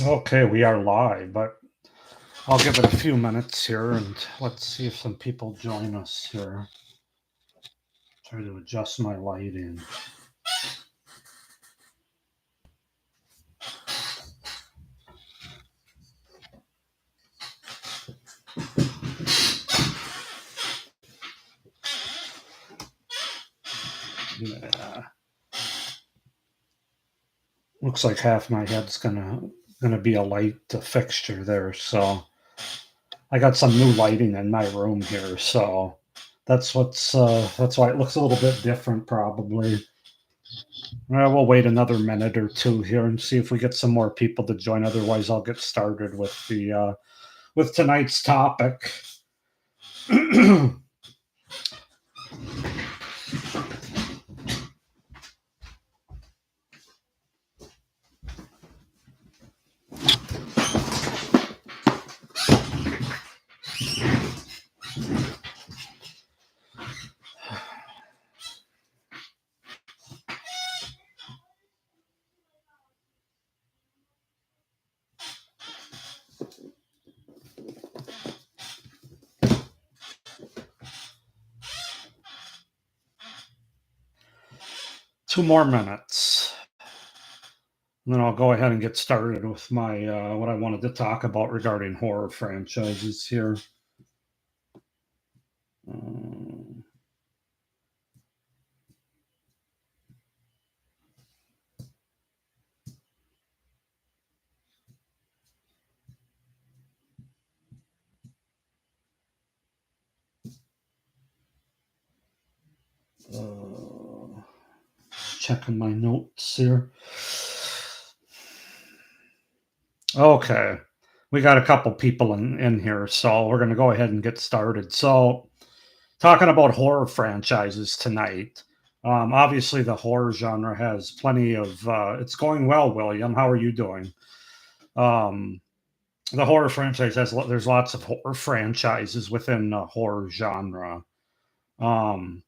Okay, we are live, but I'll give it a few minutes here and let's see if some people join us here. Try to adjust my lighting. Yeah. Looks like half my head's gonna be a light fixture there, so I got some new lighting in my room here, so that's why it looks a little bit different probably. We'll wait another minute or two here and see if we get some more people to join. Otherwise, I'll get started with the with tonight's topic. 2 more minutes. And then I'll go ahead and get started with my what I wanted to talk about regarding horror franchises here. Um, uh, checking my notes here. Okay, we got a couple people in here, so we're going to go ahead and get started. So, talking about horror franchises tonight. Obviously, the horror genre has plenty of. It's going well, William. How are you doing? Um, the horror franchise has there's lots of horror franchises within the horror genre. Um,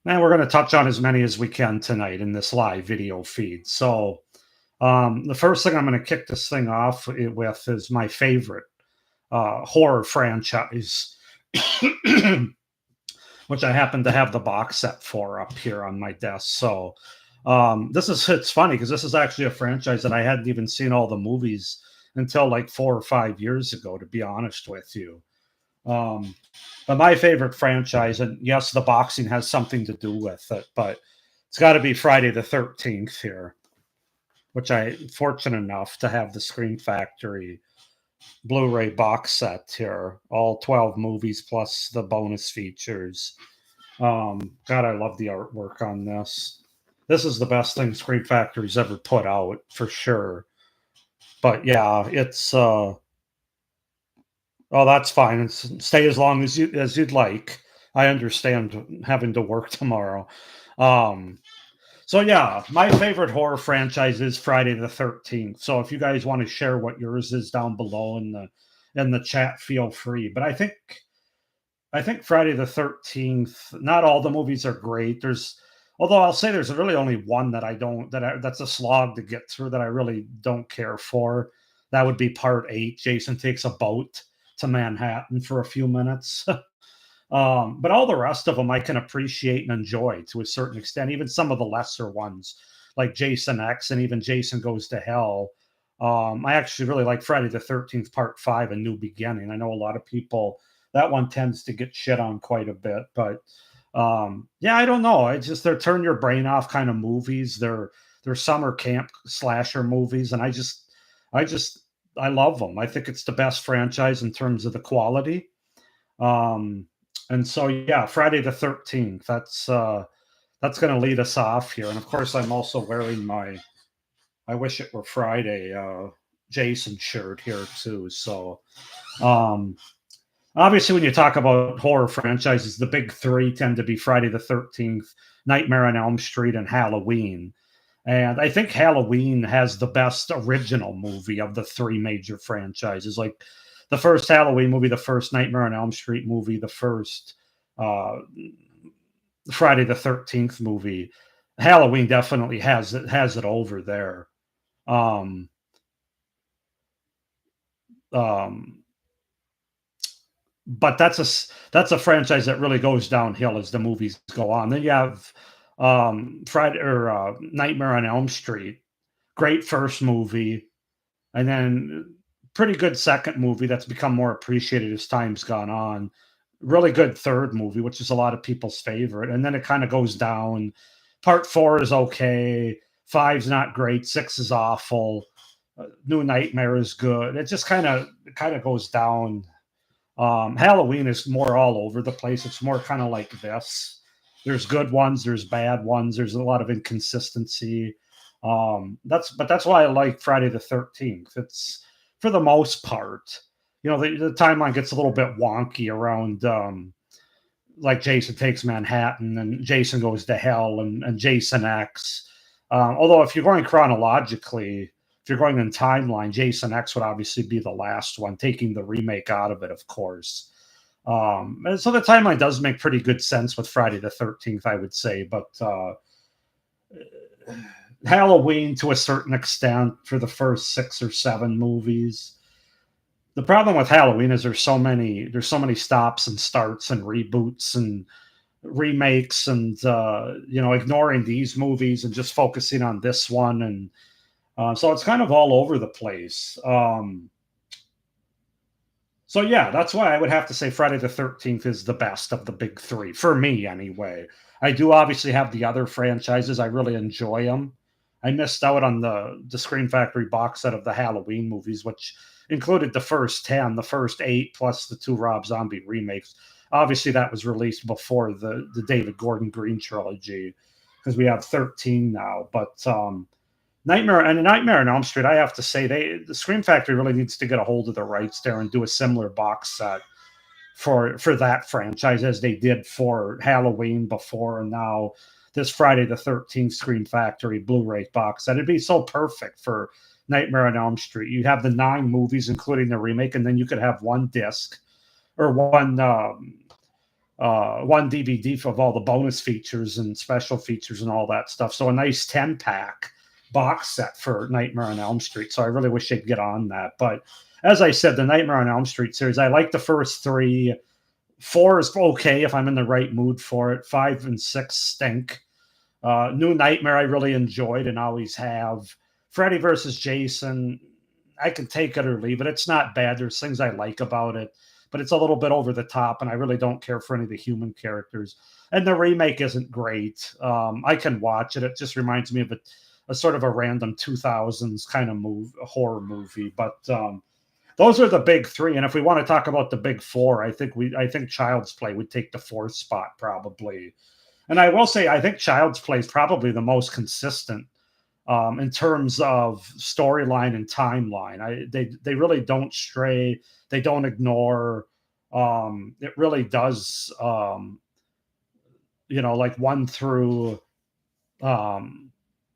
and we're going to touch on as many as we can tonight in this live video feed. So, the first thing I'm going to kick this thing off with is my favorite horror franchise, which I happen to have the box set for up here on my desk. So, it's funny because this is actually a franchise that I hadn't even seen all the movies until like 4 or 5 years ago, to be honest with you. But my favorite franchise, and yes, the boxing has something to do with it, but it's got to be Friday the 13th here, which I fortunate enough to have the Scream Factory Blu-ray box set here, all 12 movies plus the bonus features. God, I love the artwork on this. This is the best thing Scream Factory's ever put out for sure. But yeah, it's oh, that's fine. Stay as long as you'd like. I understand having to work tomorrow. Um, so yeah, my favorite horror franchise is Friday the 13th. So if you guys want to share what yours is down below in the chat, feel free. But I think Friday the 13th, not all the movies are great. Although I'll say there's really only one that that's a slog to get through that I really don't care for. That would be part 8. Jason takes a boat to Manhattan for a few minutes. But all the rest of them I can appreciate and enjoy to a certain extent, even some of the lesser ones like Jason X and even Jason Goes to Hell. I actually really like Friday the 13th Part 5, A New Beginning. I know a lot of people, that one tends to get shit on quite a bit, but yeah, I don't know. They're turn your brain off kind of movies. They're summer camp slasher movies, and I love them. I think it's the best franchise in terms of the quality. Um, and so yeah, Friday the 13th. That's going to lead us off here. And of course, I'm also wearing my I wish it were Friday Jason shirt here too. So um, obviously, when you talk about horror franchises, the big three tend to be Friday the 13th, Nightmare on Elm Street, and Halloween. And I think Halloween has the best original movie of the three major franchises. Like the first Halloween movie, the first Nightmare on Elm Street movie, the first uh, Friday the 13th movie. Halloween definitely has it over there. Um, Um, but that's a franchise that really goes downhill as the movies go on. Then you have Friday or Nightmare on Elm Street. Great first movie, and then pretty good second movie that's become more appreciated as time's gone on. Really good third movie, which is a lot of people's favorite, and then it kind of goes down. Part four is okay. Five's not great. Six is awful. New Nightmare is good. It just kind of goes down. Halloween is more all over the place. It's more kind of like this. There's good ones, there's bad ones, there's a lot of inconsistency. That's why I like Friday the 13th. It's for the most part, the timeline gets a little bit wonky around like Jason Takes Manhattan and Jason Goes to Hell and Jason X. Although if you're going chronologically, if you're going in timeline, Jason X would obviously be the last one, taking the remake out of it, of course. And so the timeline does make pretty good sense with Friday the 13th, I would say. But Halloween, to a certain extent, for the first 6 or 7 movies. The problem with Halloween is there's so many stops and starts and reboots and remakes and ignoring these movies and just focusing on this one, and so it's kind of all over the place. So yeah, that's why I would have to say Friday the 13th is the best of the big three for me, anyway. I do obviously have the other franchises. I really enjoy them. I missed out on the Scream Factory box set of the Halloween movies, which included the first 10, the first 8, plus the 2 Rob Zombie remakes. Obviously, that was released before the David Gordon Green trilogy, because we have 13 now. But Nightmare on Elm Street, I have to say, the Scream Factory really needs to get a hold of the rights there and do a similar box set for that franchise as they did for Halloween before, and now this Friday the 13th Scream Factory Blu-ray box set. It'd be so perfect for Nightmare on Elm Street. You'd have the 9 movies, including the remake, and then you could have one disc or one DVD of all the bonus features and special features and all that stuff. So a nice 10-pack box set for Nightmare on Elm Street. So I really wish they'd get on that. But as I said, the Nightmare on Elm Street series, I like the first 3. 4 is okay if I'm in the right mood for it. 5 and 6 stink. New Nightmare I really enjoyed and always have. Freddy versus Jason, I can take it or leave it. It's not bad. There's things I like about it, but it's a little bit over the top, and I really don't care for any of the human characters. And the remake isn't great. I can watch it. It just reminds me of a sort of a random 2000s kind of horror movie. But those are the big 3. And if we want to talk about the big 4, I think Child's Play would take the 4th spot probably. And I will say, I think Child's Play is probably the most consistent in terms of storyline and timeline. They really don't stray. They don't ignore. It really does, like 1 through.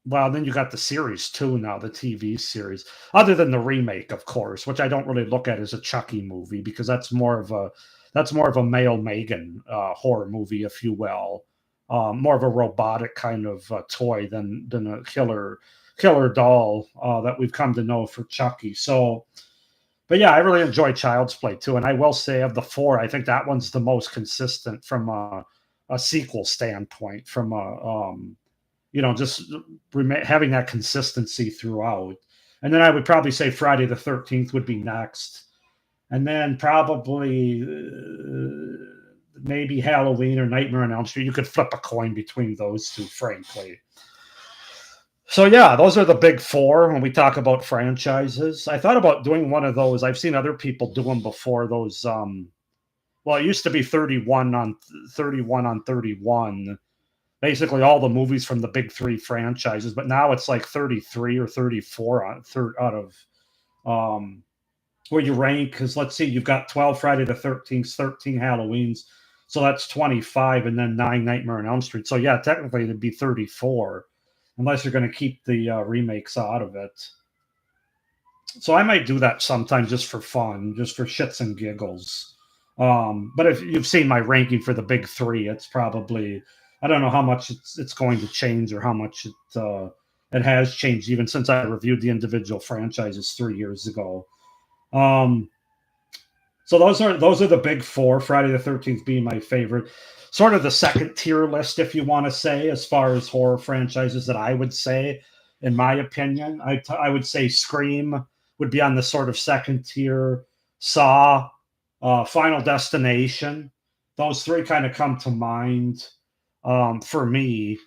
Well, then you got the series too now, the TV series. Other than the remake, of course, which I don't really look at as a Chucky movie because that's more of a male Megan horror movie, if you will. More of a robotic kind of toy than a killer doll that we've come to know for Chucky. So, but yeah, I really enjoy Child's Play too, and I will say of the 4, I think that one's the most consistent from a sequel standpoint, from just having that consistency throughout. And then I would probably say Friday the 13th would be next, and then probably maybe Halloween or Nightmare on Elm Street. You could flip a coin between those 2, frankly. So yeah, those are the big 4 when we talk about franchises. I thought about doing one of those. I've seen other people do them before. Those, well, it used to be 31 on 31. Basically, all the movies from the big 3 franchises, but now it's like 33 or 34 out of where you rank. Because let's see, you've got 12 Friday the 13th, 13 Halloweens, so that's 25, and then 9 Nightmare on Elm Street. So yeah, technically it'd be 34. Unless you're going to keep the remakes out of it. So I might do that sometime just for fun, just for shits and giggles. But if you've seen my ranking for the big 3, it's probably, I don't know how much it's going to change or how much it has changed even since I reviewed the individual franchises 3 years ago. Um, so those are the big four. Friday the 13th being my favorite. Sort of the second tier list, if you want to say, as far as horror franchises that I would say, in my opinion, I would say Scream would be on the sort of second tier. Saw, Final Destination, those three kind of come to mind for me.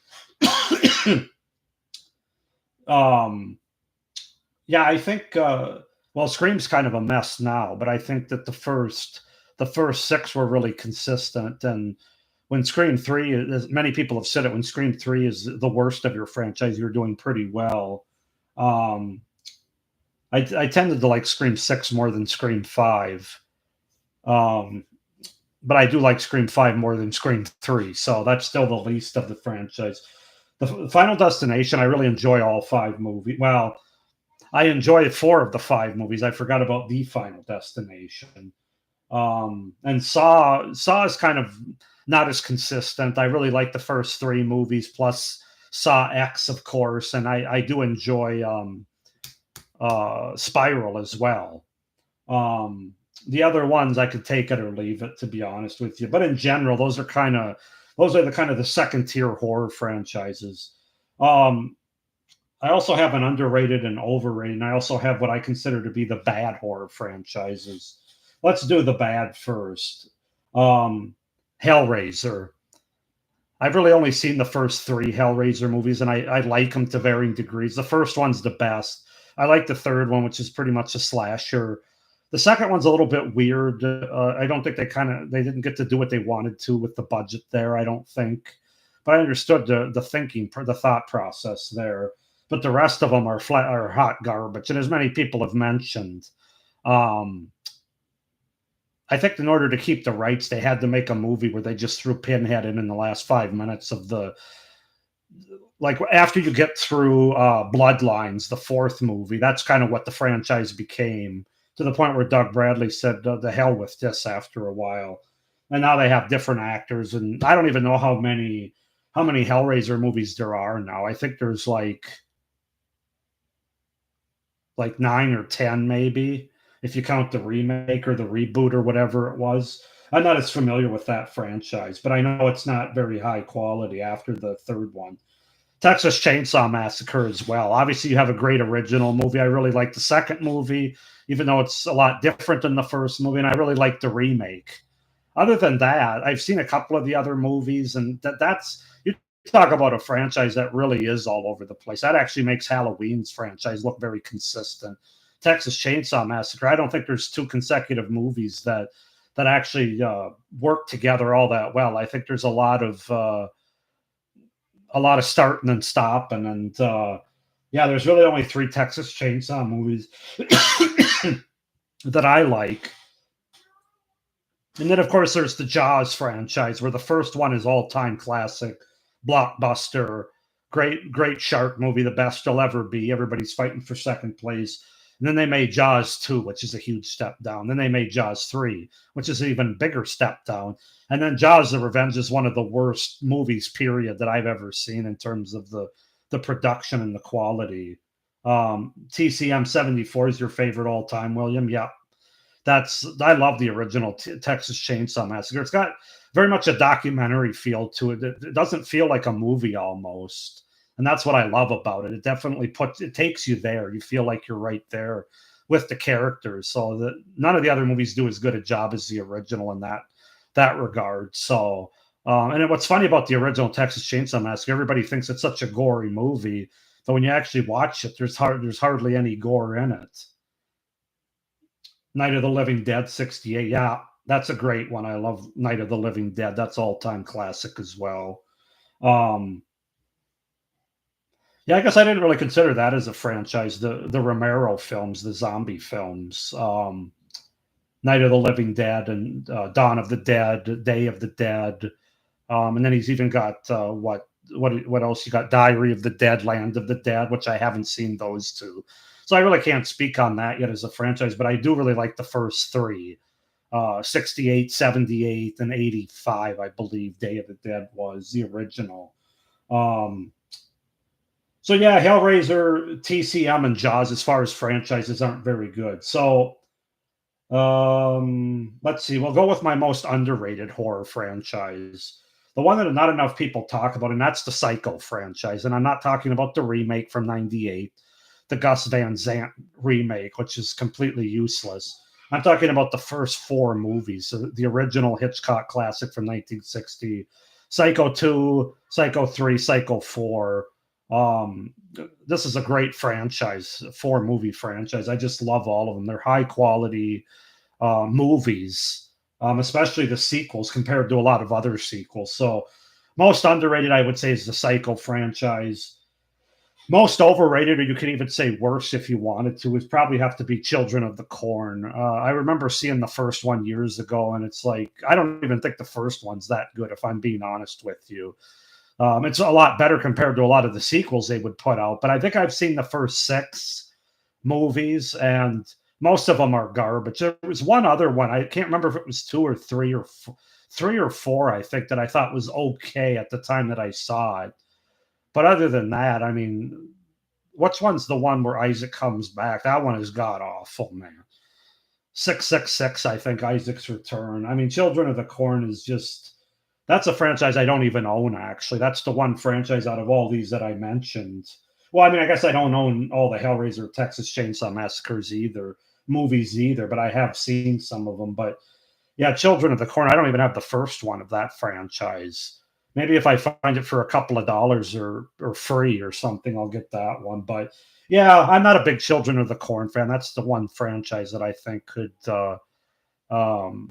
um, yeah, I think. Well, Scream's kind of a mess now, but I think that the first six were really consistent. And when Scream three, as many people have said it, when Scream three is the worst of your franchise, you're doing pretty well. Um, I tended to like Scream six more than Scream five, um, but I do like Scream five more than Scream three. So that's still the least of the franchise. The Final Destination, I really enjoy all five movies. Well, I enjoy four of the five movies. I forgot about the Final Destination. And Saw is kind of not as consistent. I really like the first three movies plus Saw X, of course, and I do enjoy Spiral as well. Um, the other ones I could take it or leave it, to be honest with you. But in general, those are the kind of the second tier horror franchises. Um, I also have an underrated and overrated. And I also have what I consider to be the bad horror franchises. Let's do the bad first. Um, Hellraiser. I've really only seen the first three Hellraiser movies, and I like them to varying degrees. The first one's the best. I like the third one, which is pretty much a slasher. The second one's a little bit weird. I don't think they didn't get to do what they wanted to with the budget there. I don't think, but I understood the thinking, the thought process there. But the rest of them are hot garbage, and as many people have mentioned, um, I think in order to keep the rights, they had to make a movie where they just threw Pinhead in the last 5 minutes of the like after you get through Bloodlines, the fourth movie. That's kind of what the franchise became to the point where Doug Bradley said, "The hell with this." After a while, and now they have different actors, and I don't even know how many Hellraiser movies there are now. I think there's like 9 or 10 maybe if you count the remake or the reboot or whatever it was. I'm not as familiar with that franchise, but I know it's not very high quality after the third one. Texas Chainsaw Massacre as well. Obviously, you have a great original movie. I really like the second movie, even though it's a lot different than the first movie, and I really like the remake. Other than that, I've seen a couple of the other movies, and that's you talk about a franchise that really is all over the place. That actually makes Halloween's franchise look very consistent. Texas Chainsaw Massacre. I don't think there's two consecutive movies that actually work together all that well. I think there's a lot of starting and stopping, and yeah, there's really only three Texas Chainsaw movies that I like. And then, of course, there's the Jaws franchise, where the first one is all-time classic, blockbuster, great shark movie, the best you'll ever be. Everybody's fighting for second place. And then they made Jaws 2, which is a huge step down. Then they made Jaws 3, which is an even bigger step down. And then Jaws: The Revenge is one of the worst movies, period, that I've ever seen in terms of the production and the quality. TCM 74 is your favorite all time, William? Yeah, I love the original Texas Chainsaw Massacre. It's got very much a documentary feel to it. It doesn't feel like a movie almost, and that's what I love about it. It definitely takes you there. You feel like you're right there with the characters. So none of the other movies do as good a job as the original in that regard. So. What's funny about the original Texas Chainsaw Massacre, everybody thinks it's such a gory movie, but when you actually watch it, there's hardly any gore in it. Night of the Living Dead 68. Yeah, that's a great one. I love Night of the Living Dead. That's all-time classic as well. Um, yeah, I guess I didn't really consider that as a franchise. The Romero films, the zombie films, Night of the Living Dead and Dawn of the Dead, Day of the Dead, and then he's even got what else? You got Diary of the Dead, Land of the Dead, which I haven't seen those two. So I really can't speak on that yet as a franchise, but I do really like the first three. 68, 78, and 85, I believe Day of the Dead was the original. Um, so yeah, Hellraiser, TCM, and Jaws, as far as franchises, aren't very good. So Let's see. We'll go with my most underrated horror franchise. The one that not enough people talk about, and that's the Psycho franchise. And I'm not talking about the remake from '98, the Gus Van Sant remake, which is completely useless. I'm talking about the first four movies, so the original Hitchcock classic from 1960, Psycho 2, Psycho 3, Psycho 4. Um, this is a great franchise, four movie franchise. I just love all of them. They're high quality movies, especially the sequels compared to a lot of other sequels. So, most underrated, I would say, is the Psycho franchise. Most overrated, or you could even say worse if you wanted to, would probably have to be Children of the Corn. I remember seeing the first one years ago, and it's like, I don't even think the first one's that good, if I'm being honest with you. It's a lot better compared to a lot of the sequels they would put out, but I think I've seen the first six movies, and most of them are garbage. There was one other one, I can't remember if it was two or three or three or four, I think, that I thought was okay at the time that I saw it. But other than that, I mean, which one's the one where Isaac comes back? That one is god awful, man. 666, I think, Isaac's Return. I mean, Children of the Corn is just, that's a franchise I don't even own, actually. That's the one franchise out of all these that I mentioned. Well, I mean, I guess I don't own all the Hellraiser, Texas Chainsaw Massacres either, movies either, but I have seen some of them. But yeah, Children of the Corn, I don't even have the first one of that franchise. Maybe if I find it for a couple of dollars or free or something, I'll get that one. But yeah, I'm not a big Children of the Corn fan. That's the one franchise that I think could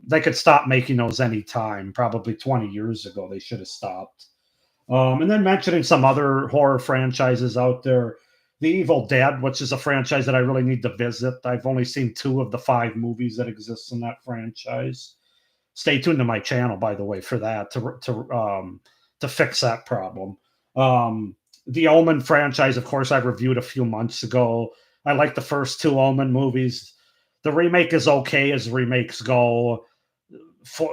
they could stop making those anytime. Probably 20 years ago, they should have stopped. And then mentioning some other horror franchises out there, The Evil Dead, which is a franchise that I really need to visit. I've only seen two of the five movies that exist in that franchise. Stay tuned to my channel, by the way, for that to fix that problem. The Omen franchise, of course, I reviewed a few months ago. I like the first two Omen movies. The remake is okay as remakes go.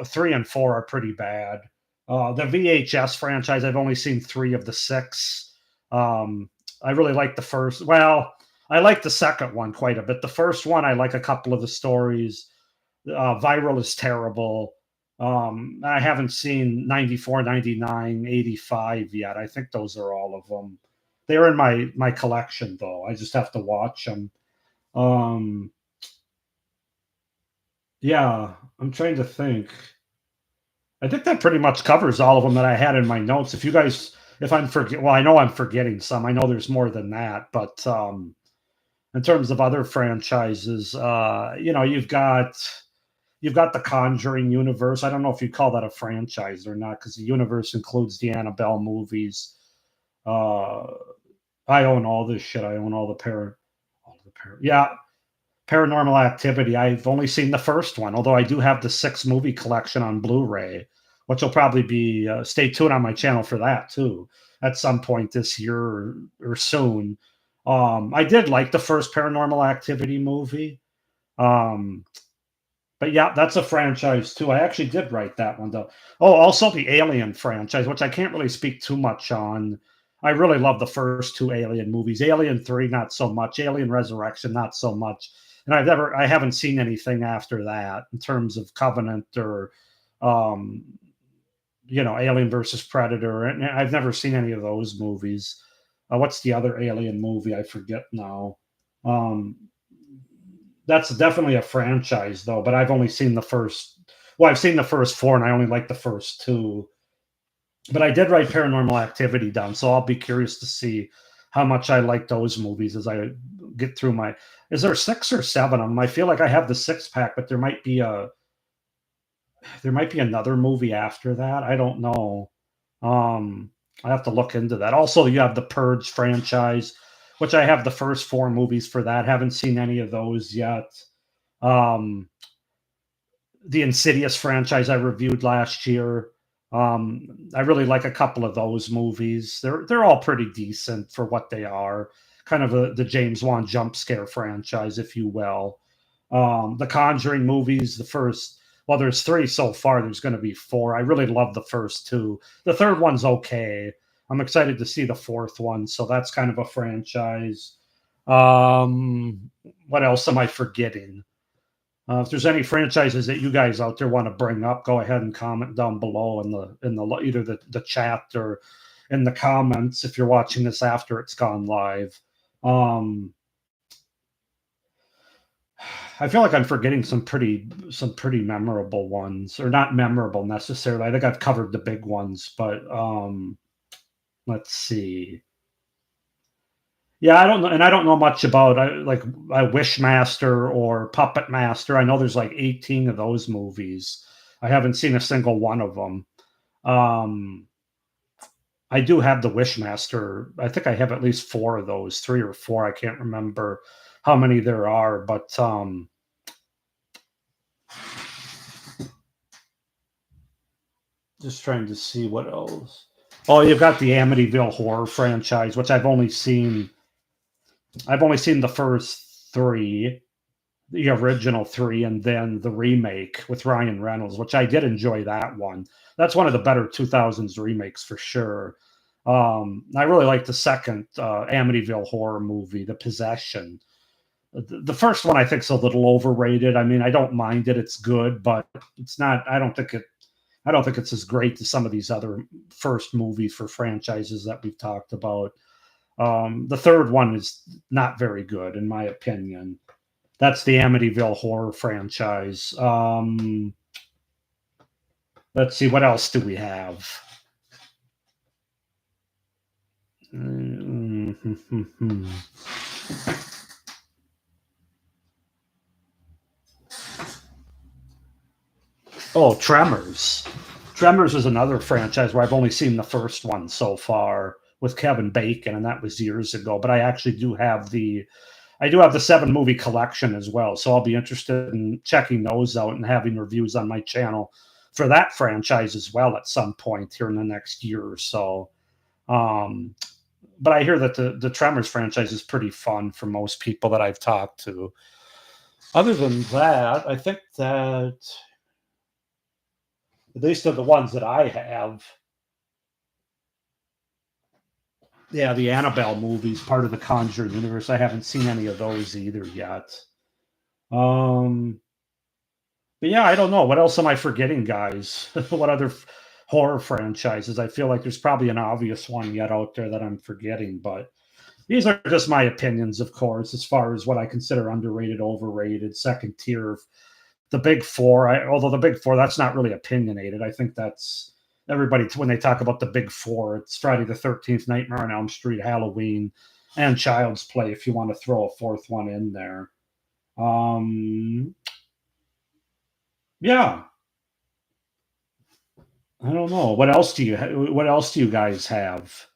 Three and four are pretty bad. The VHS franchise, I've only seen three of the six. I really like the first. Well, I like the second one quite a bit. The first one, I like a couple of the stories. Viral is terrible. I haven't seen 94, 99, 85 yet. I think those are all of them. They're in my collection, though. I just have to watch them. Um, yeah, I'm trying to think. I think that pretty much covers all of them that I had in my notes. If you guys, if I'm forget, well, I know I'm forgetting some. I know there's more than that, but in terms of other franchises, you've got the Conjuring universe. I don't know if you call that a franchise or not, because the universe includes the Annabelle movies. Uh, I own all this shit. I own yeah, Paranormal Activity. I've only seen the first one, although I do have the six movie collection on Blu-ray, which will probably be. Stay tuned on my channel for that too, at some point this year or soon. I did like the first Paranormal Activity movie. Um, but yeah, that's a franchise too. I actually did write that one though. Oh, also the Alien franchise, which I can't really speak too much on. I really love the first two Alien movies. Alien 3, not so much. Alien Resurrection, not so much. And I haven't seen anything after that in terms of Covenant or, um, Alien versus Predator. And I've never seen any of those movies. What's the other Alien movie? I forget now. Um, that's definitely a franchise though, but I've only seen the first. Well, I've seen the first four, and I only like the first two. But I did write Paranormal Activity down, so I'll be curious to see how much I like those movies as I get through my. Is there six or seven of them? I feel like I have the six pack, but there might be another movie after that. I don't know. Um, I have to look into that. Also, you have the Purge franchise, which I have the first four movies for that. Haven't seen any of those yet. Um, the Insidious franchise I reviewed last year. I really like a couple of those movies. They're all pretty decent for what they are. Kind of the James Wan jump scare franchise, if you will. The Conjuring movies, the first. Well, there's three so far. There's going to be four. I really love the first two. The third one's okay. I'm excited to see the fourth one. So that's kind of a franchise. What else am I forgetting? If there's any franchises that you guys out there want to bring up, go ahead and comment down below in the either the chat or in the comments if you're watching this after it's gone live. I feel like I'm forgetting some pretty memorable ones, or not memorable necessarily. I think I've covered the big ones, but let's see. Yeah, I don't know, and I don't know much about like Wishmaster or Puppet Master. I know there's like 18 of those movies. I haven't seen a single one of them. I do have the Wishmaster. I think I have at least 4 of those, 3 or 4. I can't remember how many there are, but just trying to see what else. Oh, you've got the Amityville Horror franchise, which I've only seen the first 3, the original 3, and then the remake with Ryan Reynolds, which I did enjoy that one. That's one of the better 2000s remakes for sure. I really like the second Amityville Horror movie, The Possession. The first one I think is a little overrated. I mean, I don't mind it; it's good, but it's not. I don't think it's as great as some of these other first movies for franchises that we've talked about. The third one is not very good, in my opinion. That's the Amityville Horror franchise. Let's see, what else do we have? Oh, Tremors. Tremors is another franchise where I've only seen the first one so far with Kevin Bacon, and that was years ago. But I actually do have the 7 movie collection as well. So I'll be interested in checking those out and having reviews on my channel for that franchise as well at some point here in the next year or so. But I hear that the Tremors franchise is pretty fun for most people that I've talked to. Other than that, I think that at least of the ones that I have, yeah, the Annabelle movies, part of the Conjuring universe. I haven't seen any of those either yet. But yeah, I don't know. What else am I forgetting, guys? What other horror franchises? I feel like there's probably an obvious one yet out there that I'm forgetting, but these are just my opinions, of course, as far as what I consider underrated, overrated, second tier. The Big Four, although the Big Four, that's not really opinionated. I think that's everybody, when they talk about the Big Four, it's Friday the 13th, Nightmare on Elm Street, Halloween, and Child's Play, if you want to throw a fourth one in there. Yeah. I don't know. What else do you guys have?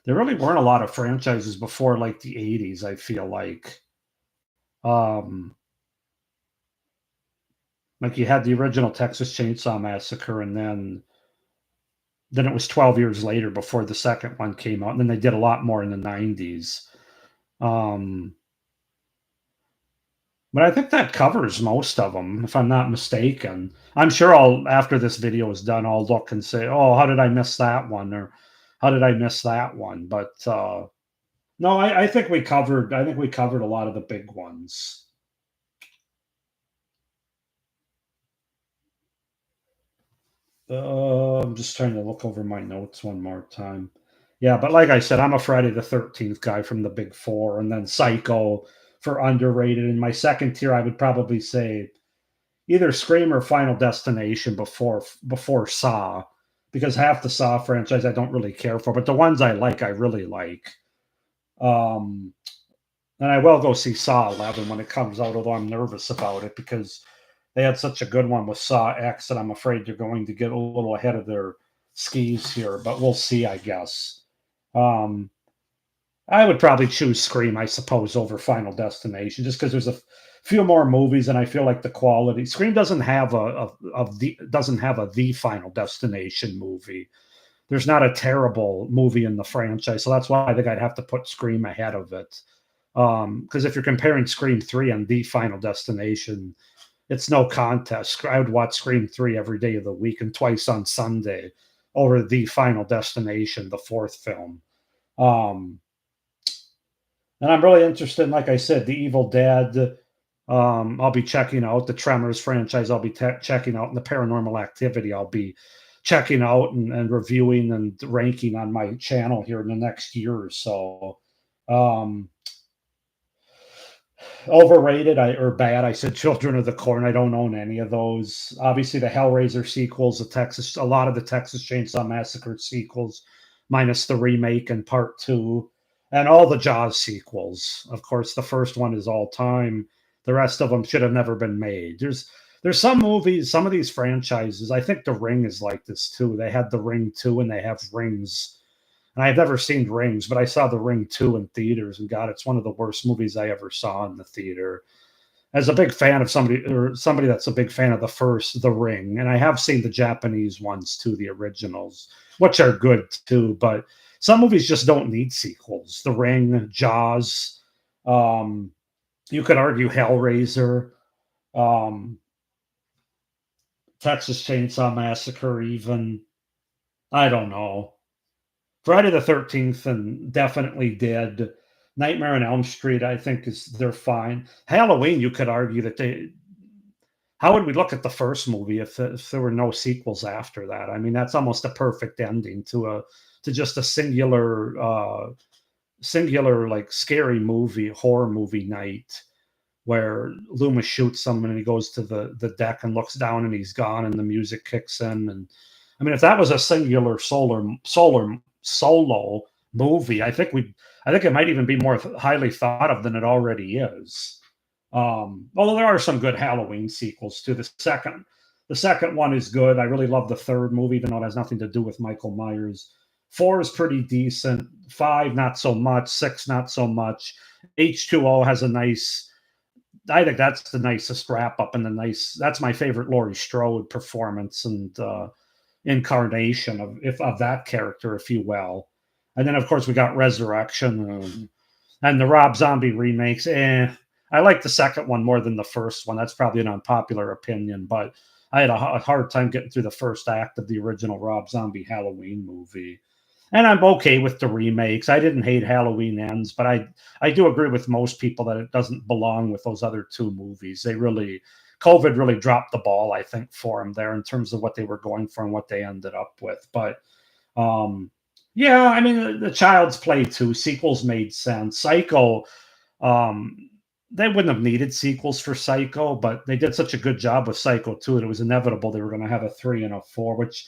There really weren't a lot of franchises before like the 80s, I feel like. Like you had the original Texas Chainsaw Massacre, and then it was 12 years later before the second one came out, and then they did a lot more in the 90s. But I think that covers most of them, if I'm not mistaken. I'm sure after this video is done, I'll look and say, "Oh, how did I miss that one?" or "How did I miss that one?" But no, I think we covered. I think we covered a lot of the big ones. I'm just trying to look over my notes one more time. Yeah, but like I said, I'm a Friday the 13th guy from the Big Four, and then Psycho for underrated. In my second tier, I would probably say either Scream or Final Destination before Saw, because half the Saw franchise I don't really care for, but the ones I like, I really like. And I will go see Saw 11 when it comes out, although I'm nervous about it because they had such a good one with Saw X, and I'm afraid they're going to get a little ahead of their skis here, but we'll see, I guess. I would probably choose Scream, I suppose, over Final Destination, just because there's a few more movies, and I feel like the quality. Scream doesn't have the Final Destination movie. There's not a terrible movie in the franchise, so that's why I think I'd have to put Scream ahead of it. Because if you're comparing Scream 3 and the Final Destination, it's no contest. I would watch Scream 3 every day of the week and twice on Sunday over the Final Destination, the fourth film. And I'm really interested in, like I said, The Evil Dead, I'll be checking out the Tremors franchise. I'll be checking out, and the Paranormal Activity. I'll be checking out and reviewing and ranking on my channel here in the next year or so. Um, Overrated or bad? I said Children of the Corn. I don't own any of those. Obviously, the Hellraiser sequels, a lot of the Texas Chainsaw Massacre sequels, minus the remake and part two, and all the Jaws sequels. Of course, the first one is all time. The rest of them should have never been made. There's some movies, some of these franchises. I think The Ring is like this too. They had The Ring 2 and they have Rings, and I've never seen Rings, but I saw The Ring 2 in theaters, and God, it's one of the worst movies I ever saw in the theater. As a big fan of somebody that's a big fan of the first, The Ring, and I have seen the Japanese ones too, the originals, which are good too, but some movies just don't need sequels. The Ring, Jaws, um, you could argue Hellraiser, um, Texas Chainsaw Massacre, even. I don't know. Friday the 13th and definitely Dead. Nightmare on Elm Street, I think they're fine. Halloween, you could argue that they. How would we look at the first movie if there were no sequels after that? I mean, that's almost a perfect ending to just a singular like scary movie, horror movie night where Loomis shoots someone and he goes to the deck and looks down and he's gone and the music kicks in. And I mean, if that was a singular solo movie, I think it might even be more highly thought of than it already is. Although there are some good Halloween sequels too. The second one is good. I really love the third movie, even though it has nothing to do with Michael Myers. Four is pretty decent. Five, not so much. Six, not so much. H2O has a nice. I think that's the nicest wrap up and that's my favorite Laurie Strode performance and incarnation of that character, if you will. And then of course we got Resurrection and the Rob Zombie remakes. I like the second one more than the first one. That's probably an unpopular opinion, but I had a hard time getting through the first act of the original Rob Zombie Halloween movie. And I'm okay with the remakes. I didn't hate Halloween Ends, but I do agree with most people that it doesn't belong with those other two movies. COVID really dropped the ball, I think, for them there in terms of what they were going for and what they ended up with. But yeah, I mean, the Child's Play 2 sequels made sense. Psycho, they wouldn't have needed sequels for Psycho, but they did such a good job with Psycho 2 that it was inevitable they were going to have a 3 and a 4, which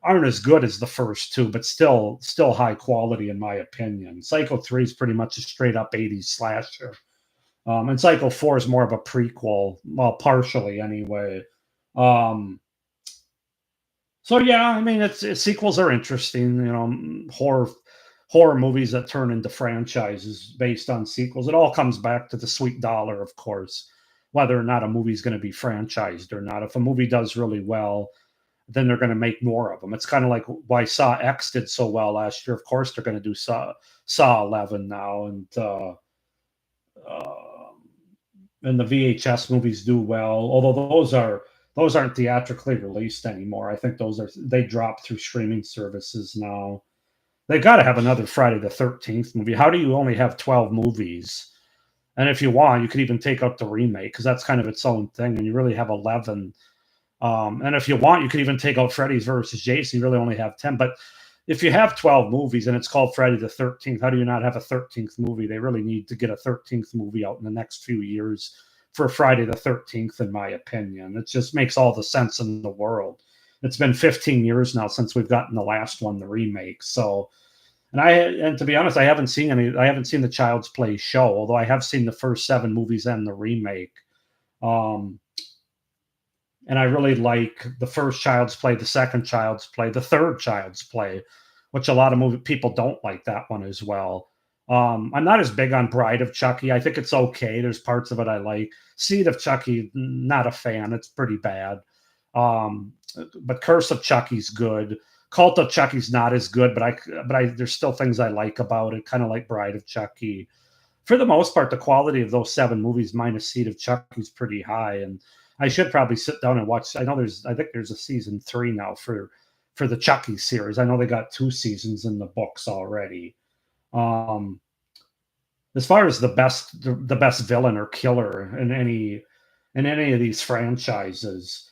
aren't as good as the first two, but still high quality in my opinion. Psycho 3 is pretty much a straight up 80s slasher. And Psycho 4 is more of a prequel, well, partially anyway. So yeah, I mean, sequels are interesting. Horror movies that turn into franchises based on sequels. It all comes back to the sweet dollar, of course, whether or not a movie is going to be franchised or not. If a movie does really well, then they're going to make more of them. It's kind of like why Saw X did so well last year. Of course, they're going to do Saw 11 now, and the VHS movies do well. Although those aren't theatrically released anymore. I think they drop through streaming services now. They got to have another Friday the 13th movie. How do you only have 12 movies? And if you want, you could even take out the remake because that's kind of its own thing. And you really have 11. And if you want, you could even take out Freddy's versus Jason. You really only have 10. But if you have 12 movies and it's called Friday the 13th, how do you not have a 13th movie? They really need to get a 13th movie out in the next few years for Friday the 13th, in my opinion. It just makes all the sense in the world. It's been 15 years now since we've gotten the last one, the remake. So, and to be honest, I haven't seen the Child's Play show, although I have seen the first 7 movies and the remake. And I really like the first Child's Play, the second Child's Play, the third Child's Play, which a lot of people don't like that one as well. I'm not as big on Bride of Chucky. I think it's okay. There's parts of it I like. Seed of Chucky, not a fan. It's pretty bad. But Curse of Chucky's good. Cult of Chucky's not as good, but there's still things I like about it, kind of like Bride of Chucky. For the most part, the quality of those 7 movies minus Seed of Chucky's pretty high, and I should probably sit down and watch. I think there's a season 3 now for the Chucky series. I know they got 2 seasons in the books already. as far as the best villain or killer in any of these franchises,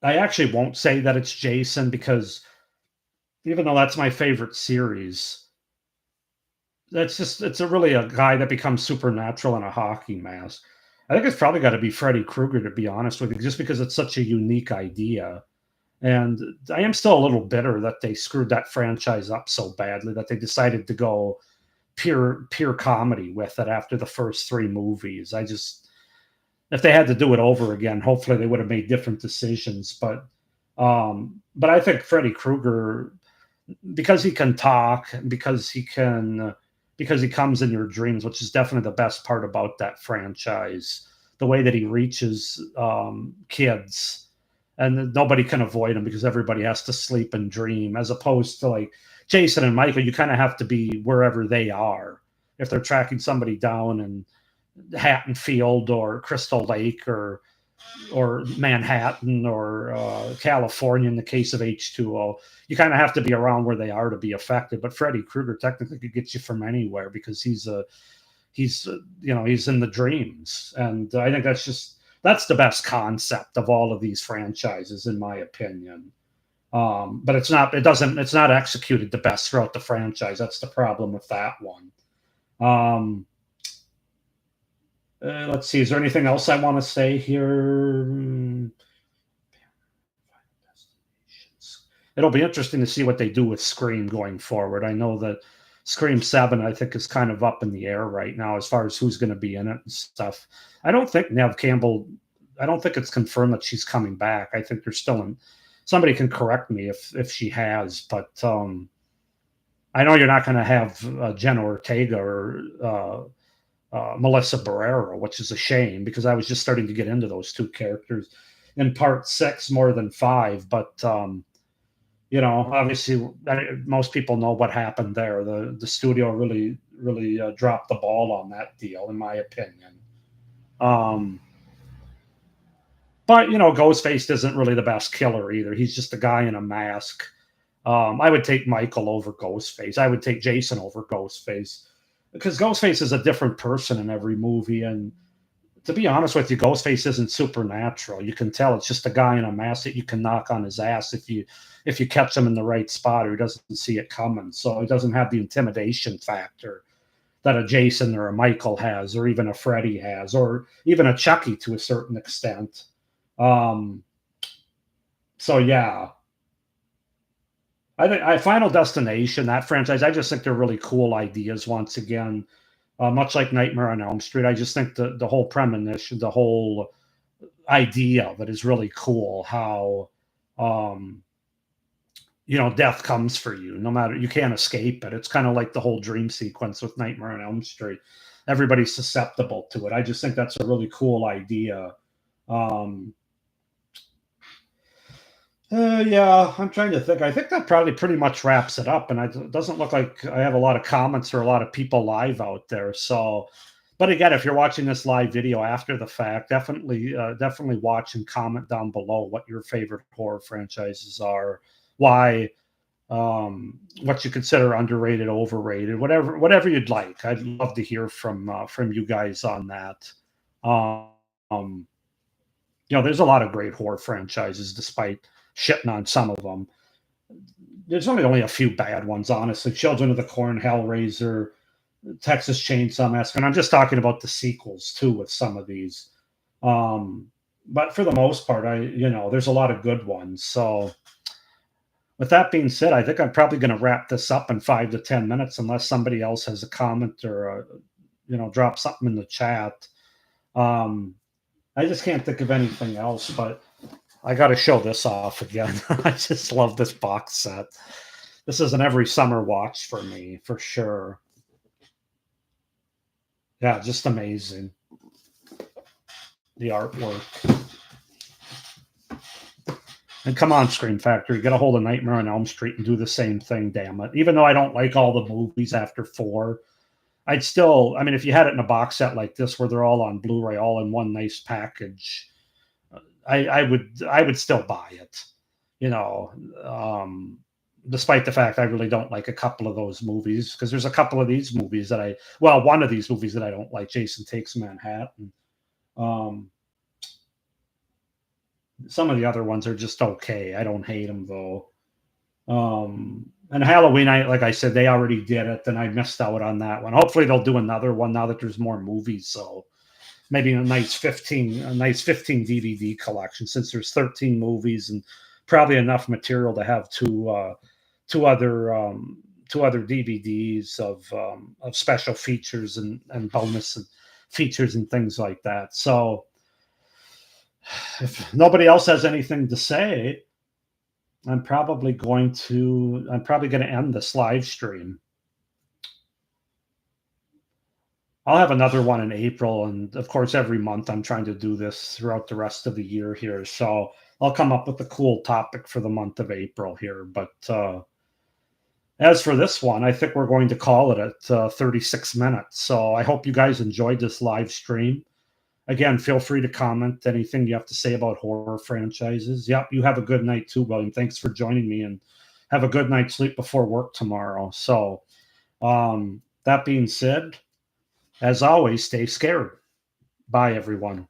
I actually won't say that it's Jason because even though that's my favorite series, that's just it's a really a guy that becomes supernatural in a hockey mask. I think it's probably got to be Freddy Krueger to be honest with you, just because it's such a unique idea. And I am still a little bitter that they screwed that franchise up so badly that they decided to go pure comedy with it after the first three movies. I just if they had to do it over again, hopefully they would have made different decisions. But I think Freddy Krueger, because he can talk, because he comes in your dreams, which is definitely the best part about that franchise. The way that he reaches kids, and nobody can avoid him because everybody has to sleep and dream, as opposed to like Jason and Michael. You kind of have to be wherever they are if they're tracking somebody down in Hattonfield or Crystal Lake or Manhattan or California in the case of H2O. You kind of have to be around where they are to be affected. But Freddy Krueger technically could get you from anywhere because he's in the dreams, and I think that's the best concept of all of these franchises, in my opinion. But it's not executed the best throughout the franchise. That's the problem with that one. Um, let's see. Is there anything else I want to say here? It'll be interesting to see what they do with Scream going forward. I know that Scream 7, I think, is kind of up in the air right now as far as who's going to be in it and stuff. I don't think Nev Campbell, I don't think it's confirmed that she's coming back. I think they're still in. Somebody can correct me if she has, but I know you're not going to have Jenna Ortega or Melissa Barrera, which is a shame because I was just starting to get into those two characters in part 6 more than 5. But obviously, most people know what happened there. The studio really dropped the ball on that deal, in my opinion. But Ghostface isn't really the best killer either. He's just a guy in a mask. I would take Michael over Ghostface. I would take Jason over Ghostface because Ghostface is a different person in every movie. And to be honest with you, Ghostface isn't supernatural. You can tell it's just a guy in a mask that you can knock on his ass if you catch him in the right spot or he doesn't see it coming. So he doesn't have the intimidation factor that a Jason or a Michael has, or even a Freddy has, or even a Chucky to a certain extent. So yeah, I think Final Destination, that franchise, I just think they're really cool ideas. Once again, much like Nightmare on Elm Street, I just think the whole premonition, the whole idea of it is really cool. How death comes for you, no matter you can't escape it. It's kind of like the whole dream sequence with Nightmare on Elm Street. Everybody's susceptible to it. I just think that's a really cool idea. Yeah, I'm trying to think. I think that probably pretty much wraps it up. And it doesn't look like I have a lot of comments or a lot of people live out there. So, but again, if you're watching this live video after the fact, definitely watch and comment down below what your favorite horror franchises are, why, what you consider underrated, overrated, whatever you'd like. I'd love to hear from you guys on that. There's a lot of great horror franchises, despite shitting on some of them. There's only a few bad ones, honestly. Children of the Corn, Hellraiser, Texas Chainsaw Massacre. And I'm just talking about the sequels too with some of these. But for the most part, there's a lot of good ones. So with that being said, I think I'm probably going to wrap this up in 5 to 10 minutes, unless somebody else has a comment or drop something in the chat. I just can't think of anything else, but I got to show this off again. I just love this box set. This is an every summer watch for me, for sure. Yeah, just amazing. The artwork. And come on, Scream Factory, get a hold of Nightmare on Elm Street and do the same thing, damn it. Even though I don't like all the movies after 4, I'd still, if you had it in a box set like this where they're all on Blu-ray, all in one nice package, I would still buy it. despite the fact I really don't like a couple of those movies, because there's a couple of these movies that one of these movies that I don't like, Jason Takes Manhattan. Um, some of the other ones are just okay. I don't hate them though. And Halloween, like I said, they already did it, and I missed out on that one. Hopefully, they'll do another one now that there's more movies. So maybe a nice 15 DVD collection, since there's 13 movies and probably enough material to have two other DVDs of special features and bonus features and things like that. So if nobody else has anything to say, I'm probably going to end this live stream. I'll have another one in April, and of course, every month I'm trying to do this throughout the rest of the year here. So I'll come up with a cool topic for the month of April here. But as for this one, I think we're going to call it at 36 minutes. So I hope you guys enjoyed this live stream. Again, feel free to comment anything you have to say about horror franchises. Yep, you have a good night too, William. Thanks for joining me, and have a good night's sleep before work tomorrow. So that being said, as always, stay scared. Bye, everyone.